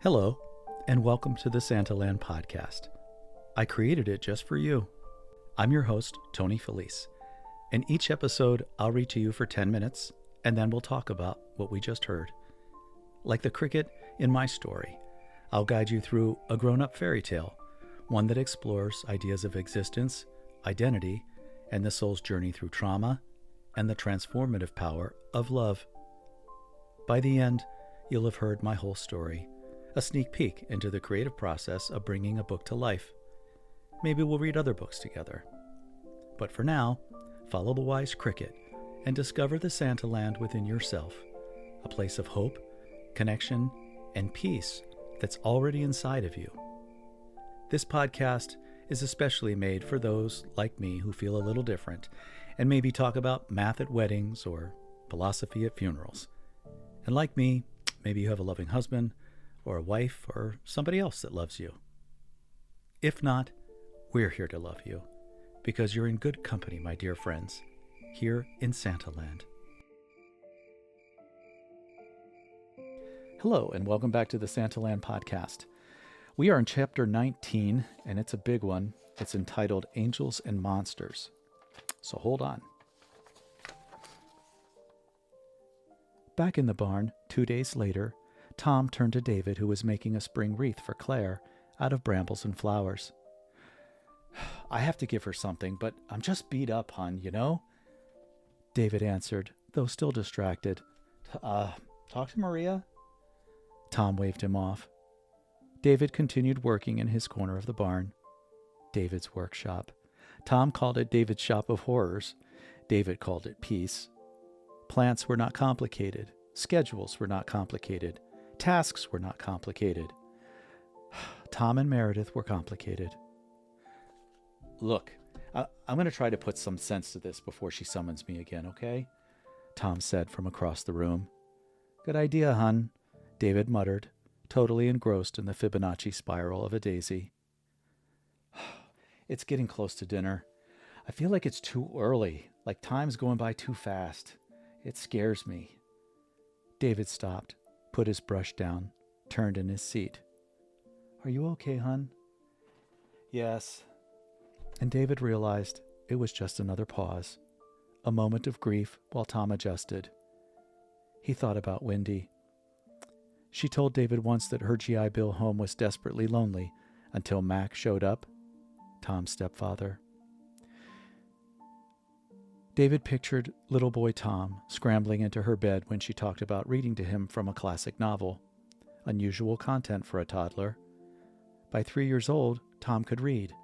Hello, and welcome to the Santaland podcast. I created it just for you. I'm your host, Tony Felice. In each episode, I'll read to you for 10 minutes, and then we'll talk about what we just heard. Like the cricket in my story, I'll guide you through a grown-up fairy tale, one that explores ideas of existence, identity, and the soul's journey through trauma, and the transformative power of love. By the end, you'll have heard my whole story, a sneak peek into the creative process of bringing a book to life. Maybe we'll read other books together. But for now, follow the wise cricket and discover the Santaland within yourself, a place of hope, connection, and peace that's already inside of you. This podcast is especially made for those like me who feel a little different and maybe talk about math at weddings or philosophy at funerals. And like me, maybe you have a loving husband, or a wife, or somebody else that loves you. If not, we're here to love you, because you're in good company, my dear friends, here in Santaland. Hello, and welcome back to the Santaland podcast. We are in chapter 19, and it's a big one. It's entitled Angels and Monsters. So hold on. Back in the barn, 2 days later, Tom turned to David, who was making a spring wreath for Claire out of brambles and flowers. "I have to give her something, but I'm just beat up, hon, you know?" David answered, though still distracted. Talk to Maria?" Tom waved him off. David continued working in his corner of the barn. David's workshop. Tom called it David's shop of horrors. David called it peace. Plants were not complicated. Schedules were not complicated. Tasks were not complicated. Tom and Meredith were complicated. "Look, I'm going to try to put some sense to this before she summons me again, okay?" Tom said from across the room. "Good idea, hun," David muttered, totally engrossed in the Fibonacci spiral of a daisy. "It's getting close to dinner. I feel like it's too early, like time's going by too fast. It scares me." David stopped, put his brush down, turned in his seat. "Are you okay, hun?" "Yes." And David realized it was just another pause, a moment of grief while Tom adjusted. He thought about Wendy. She told David once that her GI Bill home was desperately lonely until Mac showed up, Tom's stepfather. David pictured little boy Tom scrambling into her bed when she talked about reading to him from a classic novel, unusual content for a toddler. By 3 years old, Tom could read.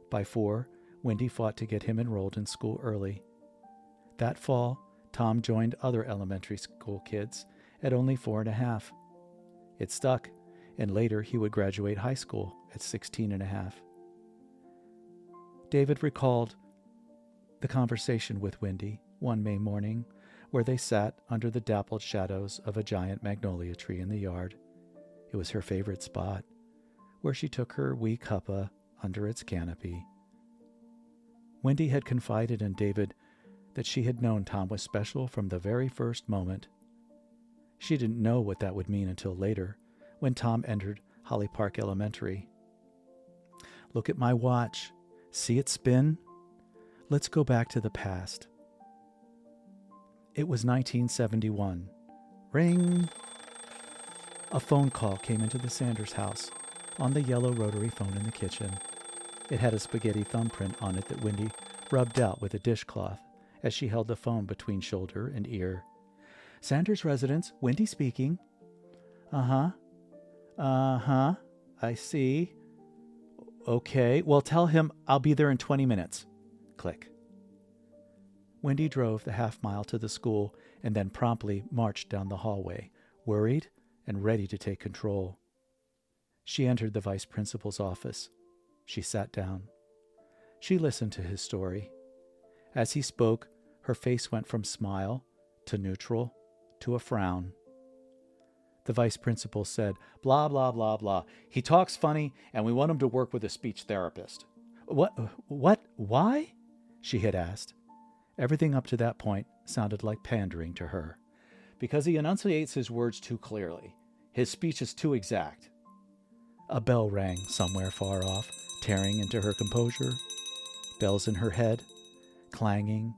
By 4, Wendy fought to get him enrolled in school early. That fall, Tom joined other elementary school kids at only 4.5. It stuck, and later he would graduate high school at 16.5. David recalled the conversation with Wendy one May morning, where they sat under the dappled shadows of a giant magnolia tree in the yard. It was her favorite spot, where she took her wee cuppa under its canopy. Wendy had confided in David that she had known Tom was special from the very first moment. She didn't know what that would mean until later, when Tom entered Holly Park Elementary. "Look at my watch. See it spin? Let's go back to the past." It was 1971. Ring! A phone call came into the Sanders house on the yellow rotary phone in the kitchen. It had a spaghetti thumbprint on it that Wendy rubbed out with a dishcloth as she held the phone between shoulder and ear. "Sanders residence, Wendy speaking." Uh-huh. I see. "Okay, well, tell him I'll be there in 20 minutes. Click. Wendy drove the half-mile to the school and then promptly marched down the hallway, worried and ready to take control. She entered the vice principal's office. She sat down. She listened to his story. As he spoke, her face went from smile to neutral to a frown. The vice principal said, "Blah, blah, blah, blah. He talks funny, and we want him to work with a speech therapist." Why?" she had asked. Everything up to that point sounded like pandering to her. "Because he enunciates his words too clearly. His speech is too exact." A bell rang somewhere far off, tearing into her composure. Bells in her head, clanging.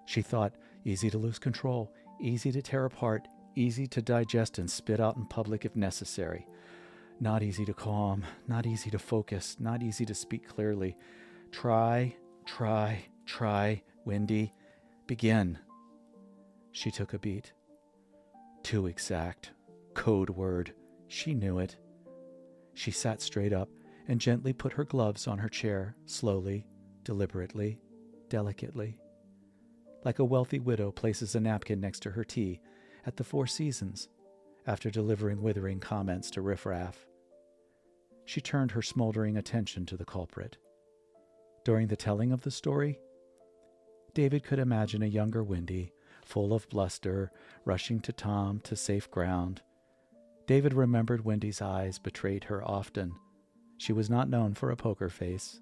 She thought, easy to lose control, easy to tear apart, easy to digest and spit out in public if necessary. Not easy to calm, not easy to focus, not easy to speak clearly. Try, Wendy. Begin. She took a beat. Too exact. Code word. She knew it. She sat straight up and gently put her gloves on her chair, slowly, deliberately, delicately. Like a wealthy widow places a napkin next to her tea at the Four Seasons, after delivering withering comments to riffraff. She turned her smoldering attention to the culprit. During the telling of the story, David could imagine a younger Wendy, full of bluster, rushing to Tom to safe ground. David remembered Wendy's eyes betrayed her often. She was not known for a poker face.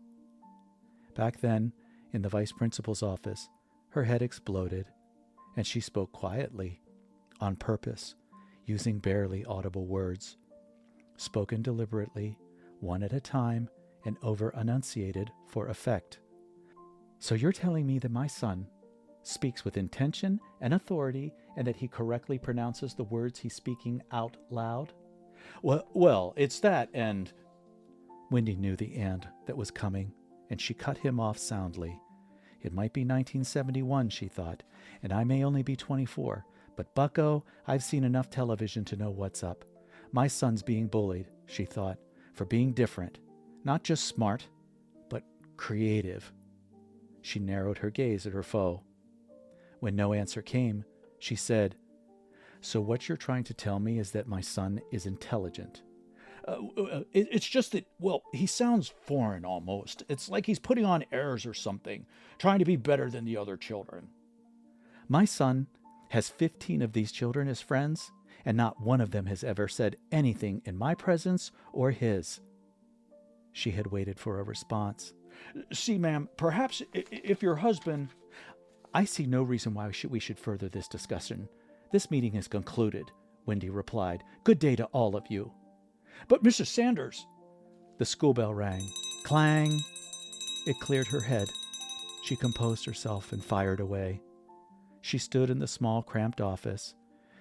Back then, in the vice principal's office, her head exploded, and she spoke quietly, on purpose, using barely audible words, spoken deliberately, one at a time, and over-enunciated for effect. So you're telling me that my son speaks with intention and authority, and that he correctly pronounces the words he's speaking out loud? Well, it's that, and... Wendy knew the "and" that was coming, and she cut him off soundly. It might be 1971, she thought, and I may only be 24, but bucko, I've seen enough television to know what's up. My son's being bullied, she thought, for being different. Not just smart, but creative. She narrowed her gaze at her foe. When no answer came, she said, "So what you're trying to tell me is that my son is intelligent." It's just that, well, he sounds foreign almost. It's like he's putting on airs or something, trying to be better than the other children. My son has 15 of these children as friends, and not one of them has ever said anything in my presence or his. She had waited for a response. See, ma'am, perhaps if your husband... I see no reason why we should further this discussion. This meeting is concluded, Wendy replied. Good day to all of you. But Mrs. Sanders... The school bell rang. Clang! It cleared her head. She composed herself and fired away. She stood in the small, cramped office.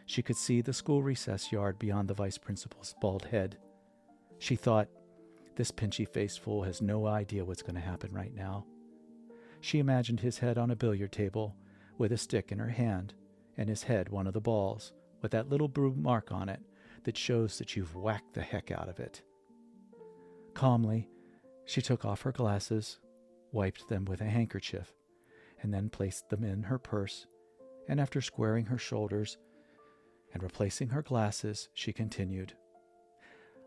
She could see the school recess yard beyond the vice principal's bald head. She thought, this pinchy-faced fool has no idea what's going to happen right now. She imagined his head on a billiard table, with a stick in her hand, and his head one of the balls, with that little blue mark on it that shows that you've whacked the heck out of it. Calmly, she took off her glasses, wiped them with a handkerchief, and then placed them in her purse, and after squaring her shoulders and replacing her glasses, she continued,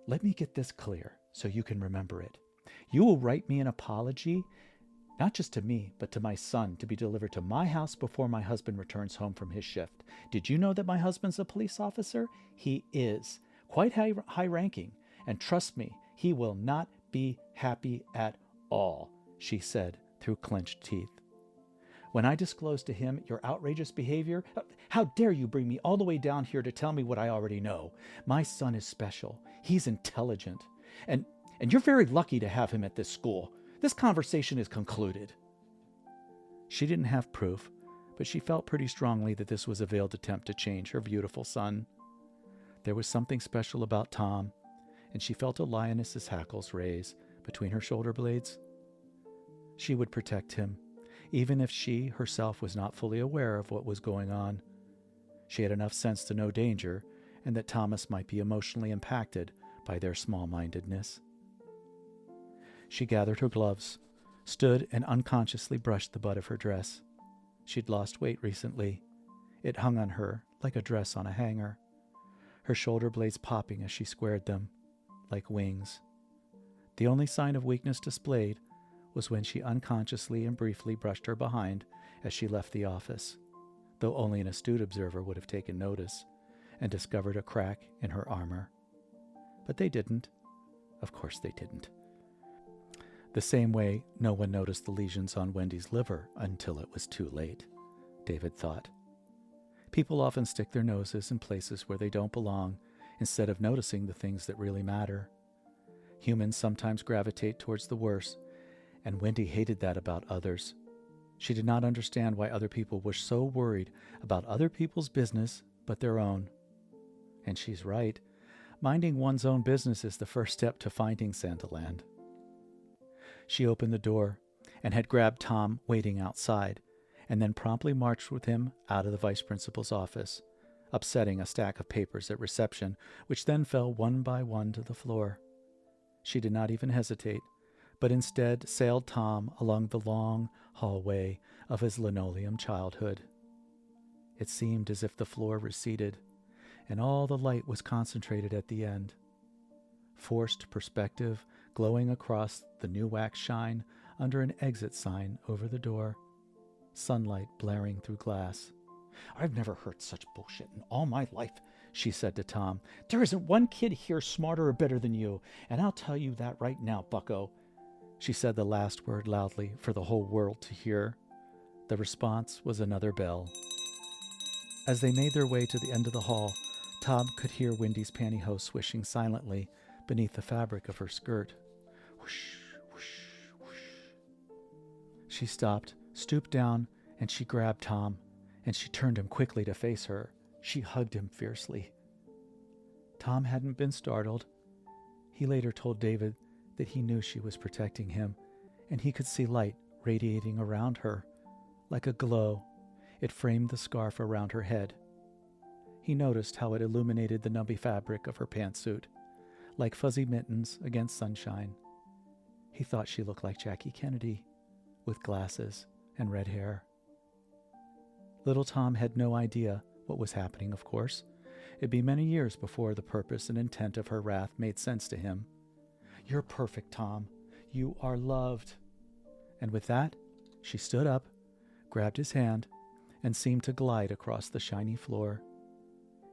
Let me get this clear so you can remember it. You will write me an apology, not just to me, but to my son, to be delivered to my house before my husband returns home from his shift. Did you know that my husband's a police officer? He is. Quite high-ranking. And trust me, he will not be happy at all, she said through clenched teeth. When I disclosed to him your outrageous behavior, how dare you bring me all the way down here to tell me what I already know? My son is special. He's intelligent. And you're very lucky to have him at this school. This conversation is concluded. She didn't have proof, but she felt pretty strongly that this was a veiled attempt to change her beautiful son. There was something special about Tom, and she felt a lioness's hackles raise between her shoulder blades. She would protect him, even if she herself was not fully aware of what was going on. She had enough sense to know danger, and that Thomas might be emotionally impacted by their small-mindedness. She gathered her gloves, stood and unconsciously brushed the butt of her dress. She'd lost weight recently. It hung on her like a dress on a hanger, her shoulder blades popping as she squared them, like wings. The only sign of weakness displayed was when she unconsciously and briefly brushed her behind as she left the office, though only an astute observer would have taken notice and discovered a crack in her armor. But they didn't. Of course they didn't. The same way no one noticed the lesions on Wendy's liver until it was too late, David thought. People often stick their noses in places where they don't belong instead of noticing the things that really matter. Humans sometimes gravitate towards the worse, and Wendy hated that about others. She did not understand why other people were so worried about other people's business but their own. And she's right. Minding one's own business is the first step to finding Santaland. She opened the door and had grabbed Tom waiting outside, and then promptly marched with him out of the vice principal's office, upsetting a stack of papers at reception, which then fell one by one to the floor. She did not even hesitate, but instead sailed Tom along the long hallway of his linoleum childhood. It seemed as if the floor receded, and all the light was concentrated at the end. Forced perspective glowing across the new wax shine under an exit sign over the door. Sunlight blaring through glass. "I've never heard such bullshit in all my life," she said to Tom. "There isn't one kid here smarter or better than you, and I'll tell you that right now, bucko." She said the last word loudly for the whole world to hear. The response was another bell. As they made their way to the end of the hall, Tom could hear Wendy's pantyhose swishing silently beneath the fabric of her skirt. Whoosh, whoosh, whoosh. She stopped, stooped down, and she grabbed Tom, and she turned him quickly to face her. She hugged him fiercely. Tom hadn't been startled. He later told David that he knew she was protecting him, and he could see light radiating around her. Like a glow, it framed the scarf around her head. He noticed how it illuminated the nubby fabric of her pantsuit, like fuzzy mittens against sunshine. He thought she looked like Jackie Kennedy, with glasses and red hair. Little Tom had no idea what was happening, of course. It'd be many years before the purpose and intent of her wrath made sense to him. "You're perfect, Tom. You are loved." And with that, she stood up, grabbed his hand, and seemed to glide across the shiny floor.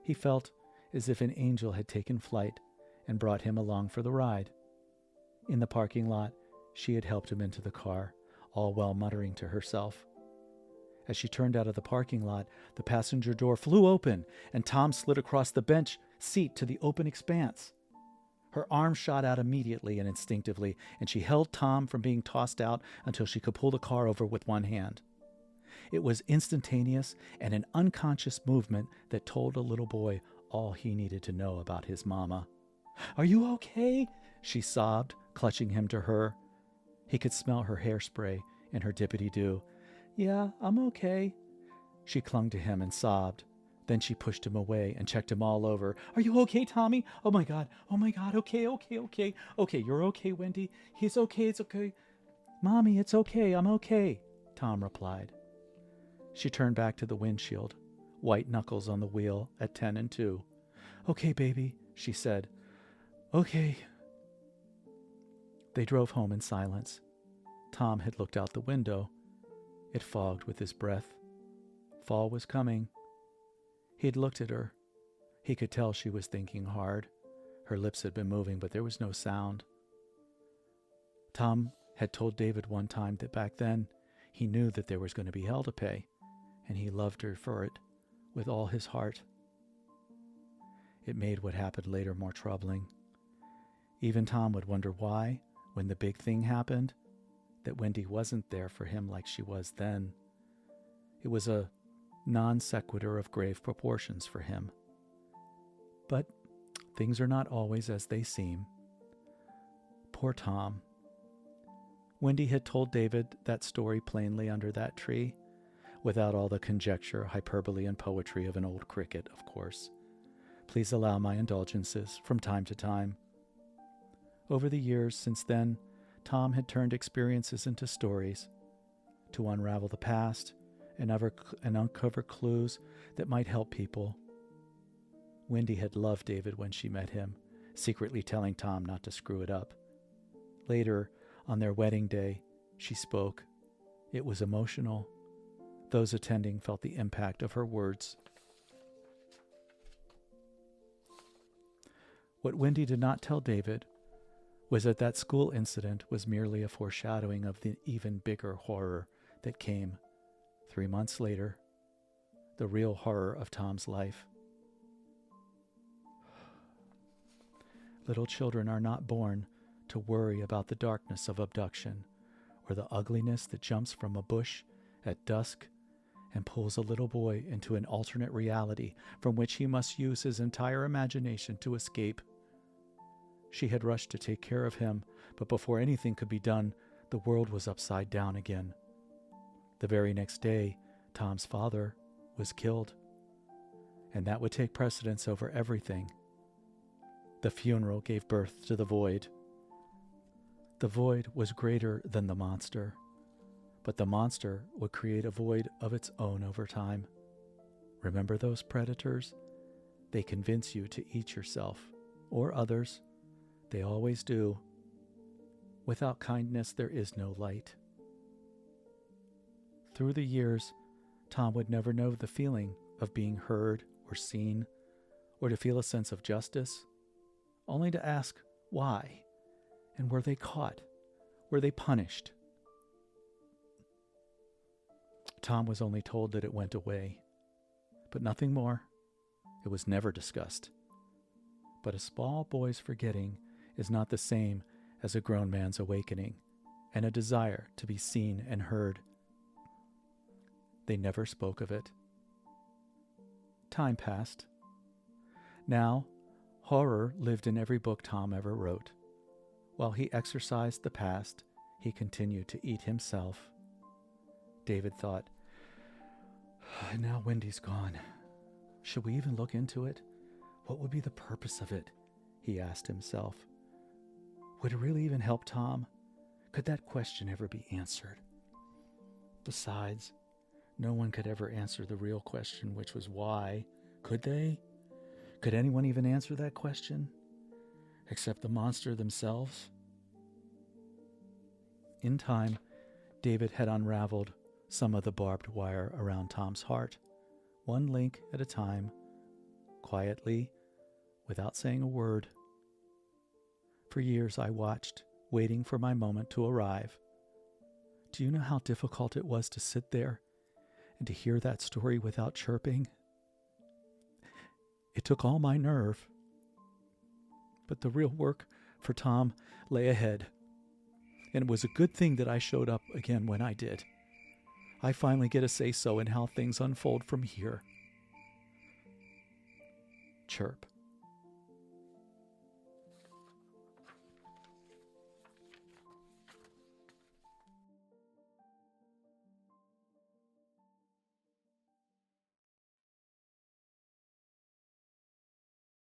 He felt as if an angel had taken flight and brought him along for the ride. In the parking lot, she had helped him into the car, all while muttering to herself. As she turned out of the parking lot, the passenger door flew open, and Tom slid across the bench seat to the open expanse. Her arm shot out immediately and instinctively, and she held Tom from being tossed out until she could pull the car over with one hand. It was instantaneous and an unconscious movement that told a little boy all he needed to know about his mama. "Are you okay?" she sobbed, clutching him to her. He could smell her hairspray and her dippity-doo. "Yeah, I'm okay." She clung to him and sobbed. Then she pushed him away and checked him all over. "Are you okay, Tommy? Oh my God, okay. Okay, you're okay, Wendy. He's okay, it's okay." "Mommy, it's okay, I'm okay," Tom replied. She turned back to the windshield, white knuckles on the wheel at 10 and 2. "Okay, baby," she said. "Okay." They drove home in silence. Tom had looked out the window. It fogged with his breath. Fall was coming. He'd looked at her. He could tell she was thinking hard. Her lips had been moving, but there was no sound. Tom had told David one time that back then he knew that there was going to be hell to pay, and he loved her for it with all his heart. It made what happened later more troubling. Even Tom would wonder why, when the big thing happened, that Wendy wasn't there for him like she was then. It was a non sequitur of grave proportions for him. But things are not always as they seem. Poor Tom. Wendy had told David that story plainly under that tree, without all the conjecture, hyperbole, and poetry of an old cricket, of course. Please allow my indulgences from time to time. Over the years since then, Tom had turned experiences into stories, to unravel the past and uncover clues that might help people. Wendy had loved David when she met him, secretly telling Tom not to screw it up. Later, on their wedding day, she spoke. It was emotional. Those attending felt the impact of her words. What Wendy did not tell David was that school incident was merely a foreshadowing of the even bigger horror that came 3 months later, the real horror of Tom's life. Little children are not born to worry about the darkness of abduction or the ugliness that jumps from a bush at dusk and pulls a little boy into an alternate reality from which he must use his entire imagination to escape. She had rushed to take care of him, but before anything could be done, the world was upside down again. The very next day, Tom's father was killed, and that would take precedence over everything. The funeral gave birth to the void. The void was greater than the monster, but the monster would create a void of its own over time. Remember those predators? They convince you to eat yourself, or others. They always do. Without kindness, there is no light. Through the years, Tom would never know the feeling of being heard or seen, or to feel a sense of justice, only to ask why, and were they caught? Were they punished? Tom was only told that it went away, but nothing more. It was never discussed. But a small boy's forgetting is not the same as a grown man's awakening and a desire to be seen and heard. They never spoke of it. Time passed. Now, horror lived in every book Tom ever wrote. While he exorcised the past, he continued to eat himself. David thought, now Wendy's gone. Should we even look into it? What would be the purpose of it? He asked himself. Would it really even help Tom? Could that question ever be answered? Besides, no one could ever answer the real question, which was why. Could they? Could anyone even answer that question? Except the monster themselves? In time, David had unraveled some of the barbed wire around Tom's heart, one link at a time, quietly, without saying a word. For years I watched, waiting for my moment to arrive. Do you know how difficult it was to sit there and to hear that story without chirping? It took all my nerve. But the real work for Tom lay ahead, and it was a good thing that I showed up again when I did. I finally get a say-so in how things unfold from here. Chirp.